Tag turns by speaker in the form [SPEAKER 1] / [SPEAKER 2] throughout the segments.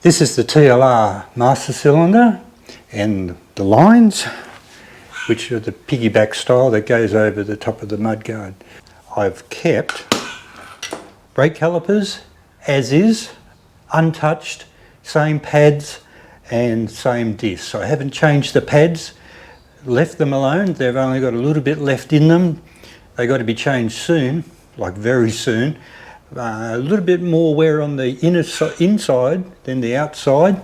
[SPEAKER 1] This is the TLR Master Cylinder and the lines, which are the piggyback style that goes over the top of the mudguard. I've kept brake calipers as is, untouched, same pads and same disc. So I haven't changed the pads, left them alone. They've only got a little bit left in them. They've got to be changed soon, like very soon. A little bit more wear on the inside than the outside,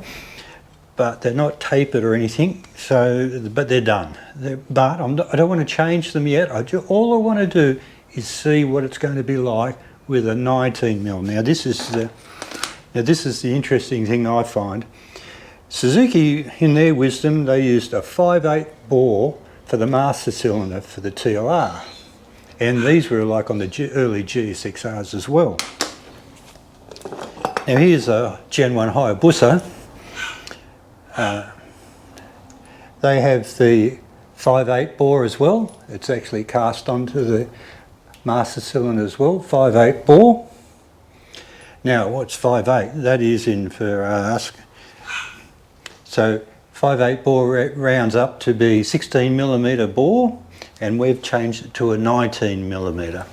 [SPEAKER 1] but they're not tapered or anything. So, but they're done. I don't want to change them yet. All I want to do is see what it's going to be like with a 19mm. Now this is the interesting thing I find. Suzuki, in their wisdom, they used a 5/8 bore for the Master Cylinder for the TLR. And these were like on the early GSXRs as well. Now here's a Gen1 Hayabusa. They have the 5/8 bore as well. It's actually cast onto the Master Cylinder as well, 5/8 bore. Now what's 5/8? That is in for us. So 5/8 bore rounds up to be 16mm bore, and we've changed it to a 19mm.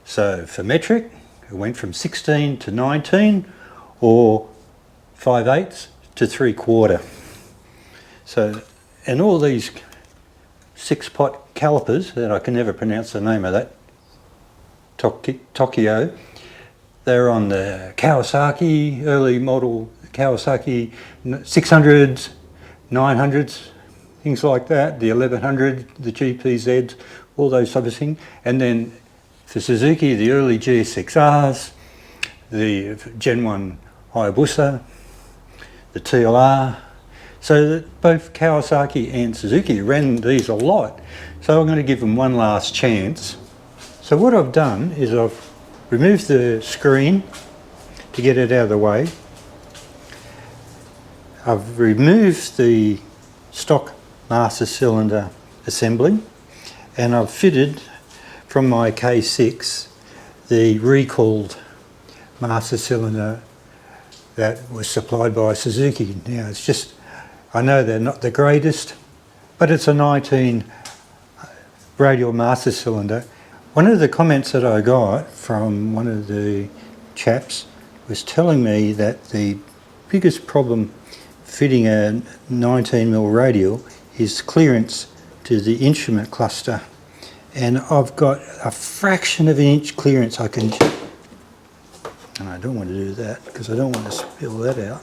[SPEAKER 1] So for metric, it went from 16 to 19, or 5/8 to 3/4. So, and all these 6-pot calipers that I can never pronounce the name of that, TOKICO, they're on the Kawasaki, early model Kawasaki 600s, 900s, things like that, the 1100, the GPZs, all those type of things. And then for Suzuki, the early GSXRs, the Gen1 Hayabusa, the TLR. So that both Kawasaki and Suzuki ran these a lot. So I'm going to give them one last chance. So what I've done is I've removed the screen to get it out of the way. I've removed the stock Master Cylinder assembly, and I've fitted from my K6 the recalled Master Cylinder that was supplied by Suzuki. Now it's just, I know they're not the greatest, but it's a 19 Radial Master Cylinder. One of the comments that I got from one of the chaps was telling me that the biggest problem fitting a 19mm radial is clearance to the instrument cluster, and I've got a fraction of an inch clearance. And I don't want to do that because I don't want to spill that out.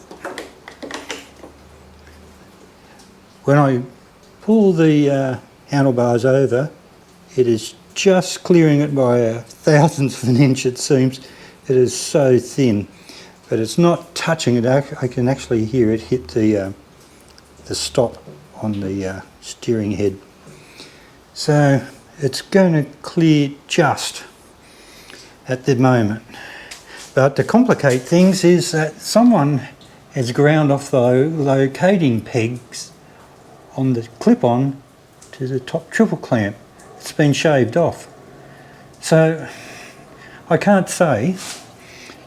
[SPEAKER 1] When I pull the handlebars over, it is just clearing it by a thousandth of an inch, it seems. It is so thin, but it's not touching it. I can actually hear it hit the stop on the steering head. So it's going to clear just at the moment. But to complicate things is that someone has ground off the locating pegs on the clip-on to the top triple clamp. It's been shaved off. So I can't say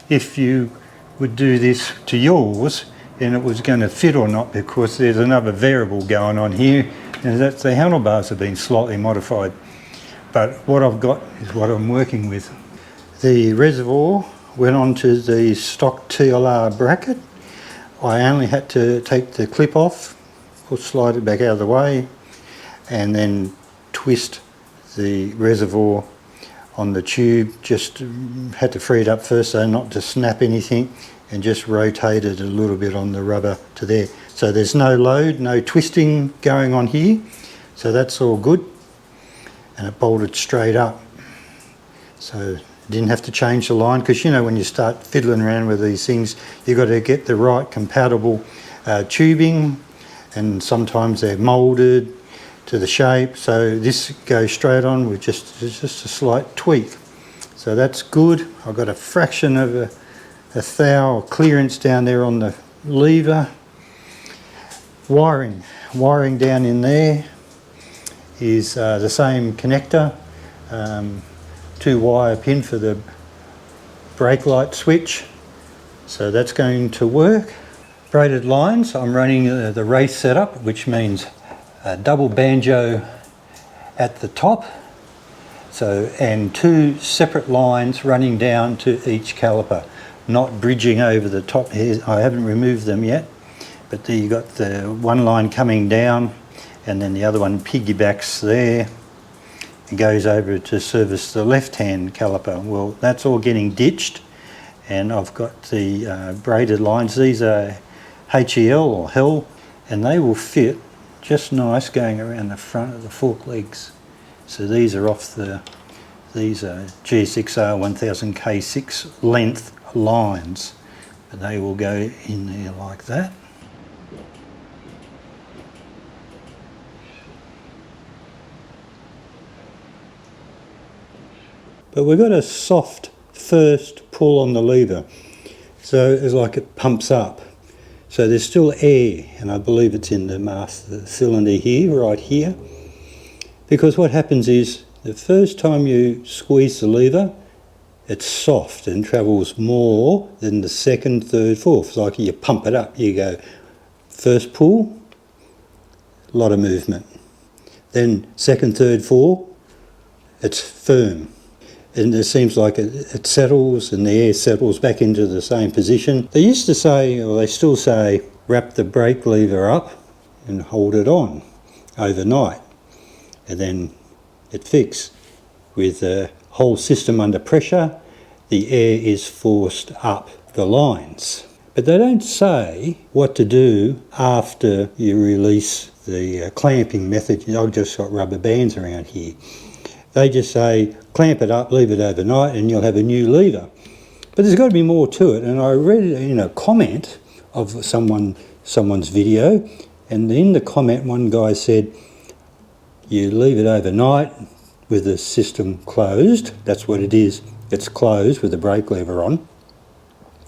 [SPEAKER 1] if you would do this to yours and it was going to fit or not, because there's another variable going on here, and that the handlebars have been slightly modified. But what I've got is what I'm working with. The reservoir went onto the stock TLR bracket. I only had to take the clip off, or slide it back out of the way, and then twist the reservoir on the tube. Just had to free it up first so not to snap anything, and just rotate it a little bit on the rubber to there. So there's no load, no twisting going on here, so that's all good. And it bolted straight up. So didn't have to change the line, because you know when you start fiddling around with these things, you've got to get the right compatible tubing, and sometimes they're moulded to the shape. So this goes straight on with just a slight tweak. So that's good. I've got a fraction of a thou clearance down there on the lever. Wiring down in there is the same connector, 2-wire pin for the brake light switch, so that's going to work. braided lines. I'm running the race setup, which means a double banjo at the top, and two separate lines running down to each caliper, not bridging over the top here. I haven't removed them yet, but there you got the one line coming down, and then the other one piggybacks there and goes over to service the left-hand caliper. Well, that's all getting ditched, and I've got the braided lines. These are HEL or HEL, and they will fit just nice going around the front of the fork legs. So these are these are GSX1300R K6 length lines, but they will go in there like that. But we've got a soft first pull on the lever, so it's like it pumps up. So there's still air, and I believe it's in the master cylinder here, right here. Because what happens is, the first time you squeeze the lever, it's soft and travels more than the second, third, fourth. It's like you pump it up, you go first pull, a lot of movement. Then second, third, fourth, it's firm. And it seems like it settles, and the air settles back into the same position. They used to say, or they still say, wrap the brake lever up and hold it on overnight, and then it fixes. With the whole system under pressure, the air is forced up the lines. But they don't say what to do after you release the clamping method. I've just got rubber bands around here. They just say, clamp it up, leave it overnight, and you'll have a new lever. But there's got to be more to it, and I read it in a comment of someone's video, and in the comment one guy said, you leave it overnight with the system closed. That's what it is. It's closed with the brake lever on.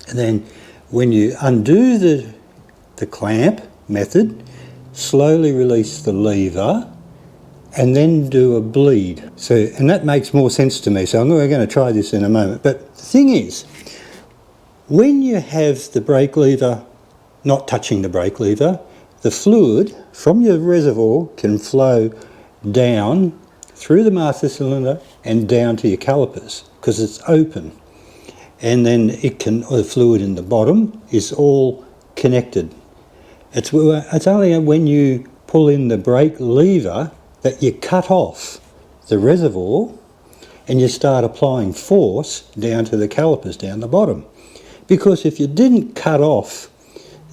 [SPEAKER 1] And then when you undo the clamp method, slowly release the lever, and then do a bleed. And that makes more sense to me, so we're going to try this in a moment. But the thing is, when you have the brake lever not touching the brake lever, the fluid from your reservoir can flow down through the master cylinder and down to your calipers, because it's open. And then the fluid in the bottom is all connected. It's only when you pull in the brake lever that you cut off the reservoir and you start applying force down to the calipers down the bottom. Because if you didn't cut off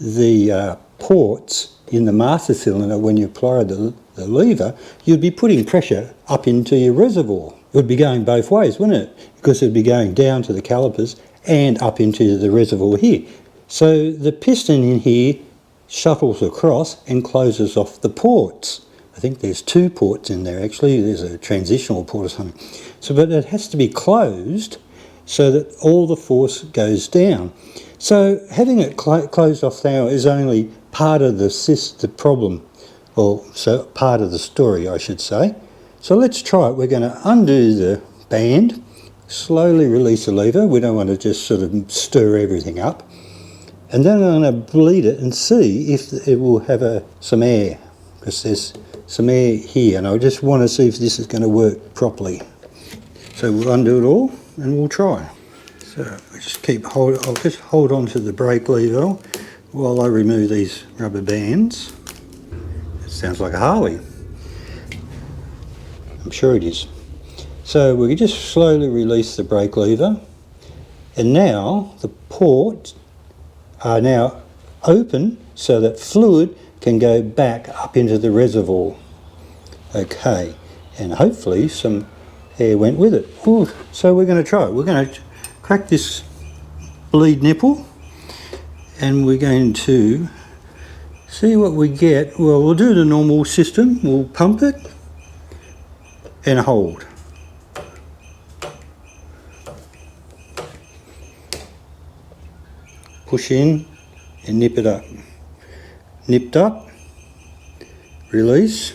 [SPEAKER 1] the ports in the master cylinder when you apply the lever, you'd be putting pressure up into your reservoir. It would be going both ways, wouldn't it? Because it would be going down to the calipers and up into the reservoir here. So the piston in here shuttles across and closes off the ports. I think there's two ports in there actually. There's a transitional port or something. But it has to be closed so that all the force goes down. So having it closed off now is only part of the problem, or so part of the story, I should say. So let's try it. We're going to undo the band, slowly release the lever. We don't want to just sort of stir everything up. And then I'm going to bleed it and see if it will have some air, because there's some air here, and I just want to see if this is going to work properly. So we'll undo it all and we'll try. So we just I'll just hold on to the brake lever while I remove these rubber bands. It sounds like a Harley. I'm sure it is. So we can just slowly release the brake lever, and now the ports are now open so that fluid can go back up into the reservoir. Okay, and hopefully some air went with it. Ooh, so we're going to try it. We're going to crack this bleed nipple, and we're going to see what we get. Well, we'll do the normal system. We'll pump it and hold. Push in and nip it up. Nipped up, release.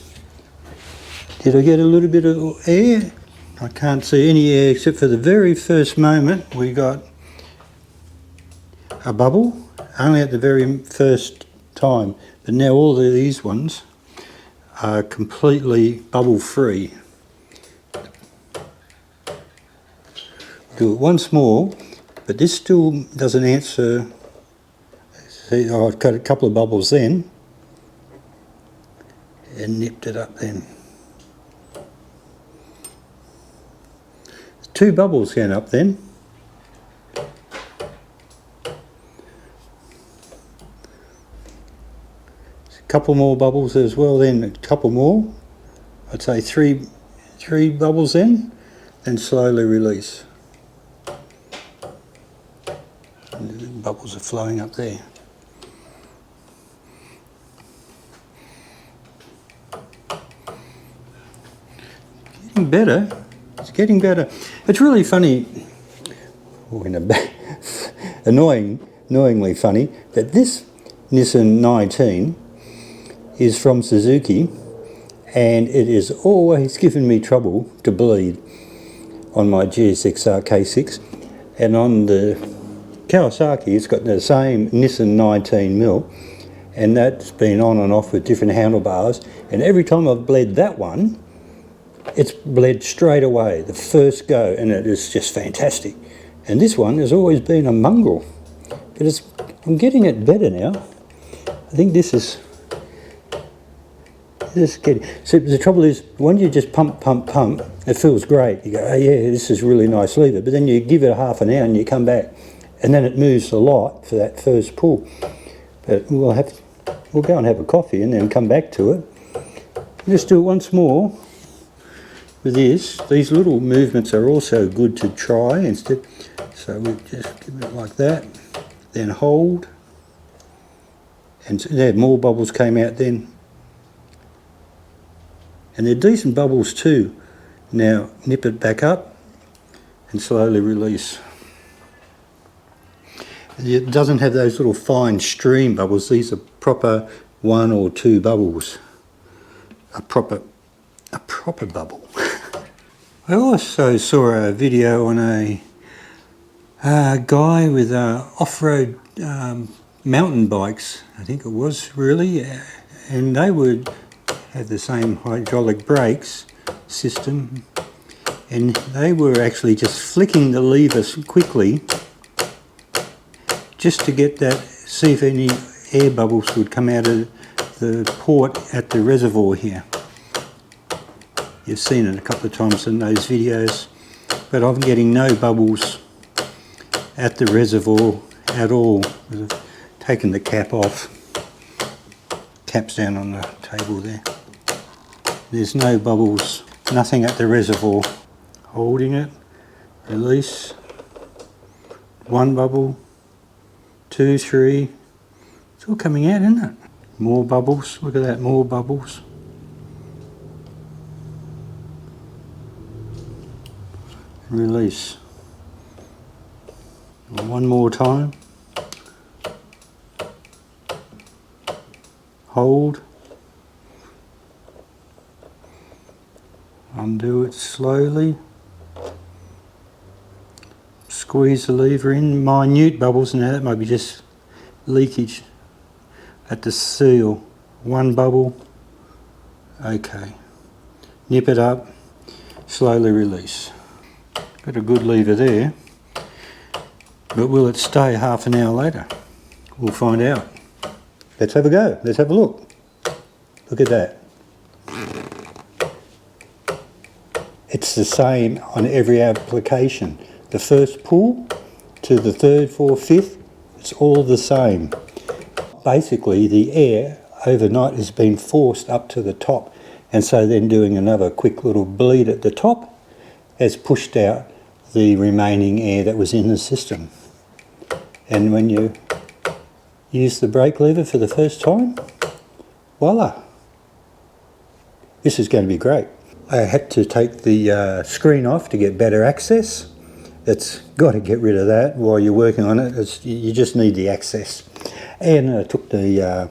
[SPEAKER 1] Did I get a little bit of air? I can't see any air except for the very first moment we got a bubble, only at the very first time, but now all of these ones are completely bubble free. Do it once more, but this still doesn't answer. See, I've got a couple of bubbles then and nipped it up then. 2 bubbles going up then. A couple more bubbles as well then, a couple more. I'd say three bubbles in, then slowly release. And the bubbles are flowing up there. Getting better. It's getting better. It's really funny, or annoyingly funny, that this Nissin 19 is from Suzuki, and it is always given me trouble to bleed on my GSX-R K6, and on the Kawasaki it's got the same Nissin 19mm, and that's been on and off with different handlebars, and every time I've bled that one, it's bled straight away, the first go, and it is just fantastic. And this one has always been a mongrel, but I'm getting it better now. I think this is getting. So the trouble is, when you just pump, it feels great. You go, oh yeah, this is really nice lever. But then you give it a half an hour and you come back, and then it moves a lot for that first pull. But we'll go and have a coffee and then come back to it. Just do it once more. With this, these little movements are also good to try instead. So we just give it like that, then hold, and there more bubbles came out then. And they're decent bubbles too. Now nip it back up and slowly release. It doesn't have those little fine stream bubbles. These are proper 1 or 2 bubbles. A proper bubble. I also saw a video on a guy with off-road mountain bikes, I think it was really, and they would have the same hydraulic brakes system, and they were actually just flicking the levers quickly just to get that, see if any air bubbles would come out of the port at the reservoir here. You've seen it a couple of times in those videos, but I'm getting no bubbles at the reservoir at all. I've taken the cap off. Cap's down on the table there. There's no bubbles, nothing at the reservoir. Holding it, release. 1 bubble, 2, 3. It's all coming out, isn't it? More bubbles, look at that, more bubbles. Release. 1 more time. Hold. Undo it slowly. Squeeze the lever in. Minute bubbles now, that might be just leakage at the seal. 1 bubble. Okay. Nip it up. Slowly release. Got a good lever there, but will it stay half an hour later? We'll find out. Let's have a go. Let's have a look. Look at that. It's the same on every application. The first pull to the 3rd, 4th, 5th, it's all the same. Basically, the air overnight has been forced up to the top, and so then doing another quick little bleed at the top has pushed out the remaining air that was in the system. And when you use the brake lever for the first time, voila, this is going to be great. I had to take the screen off to get better access. It's got to get rid of that while you're working on it. You just need the access. And I took the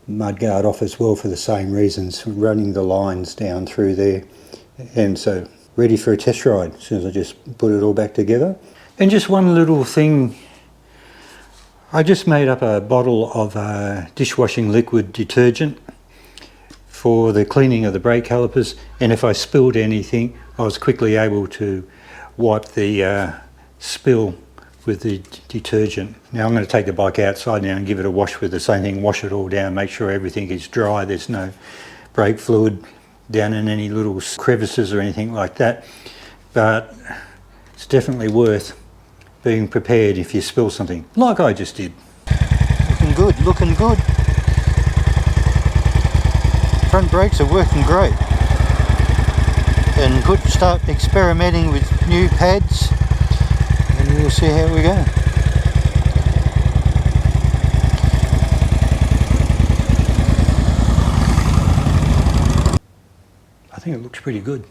[SPEAKER 1] mudguard off as well for the same reasons, running the lines down through there. And so ready for a test ride as soon as I just put it all back together. And just one little thing I just made up a bottle of dishwashing liquid detergent for the cleaning of the brake calipers, and if I spilled anything I was quickly able to wipe the spill with the detergent. Now I'm going to take the bike outside now and give it a wash with the same thing, wash it all down, make sure everything is dry, there's no brake fluid down in any little crevices or anything like that. But it's definitely worth being prepared if you spill something, like I just did. Looking good, looking good. Front brakes are working great. And start experimenting with new pads, and we'll see how we go. I think it looks pretty good.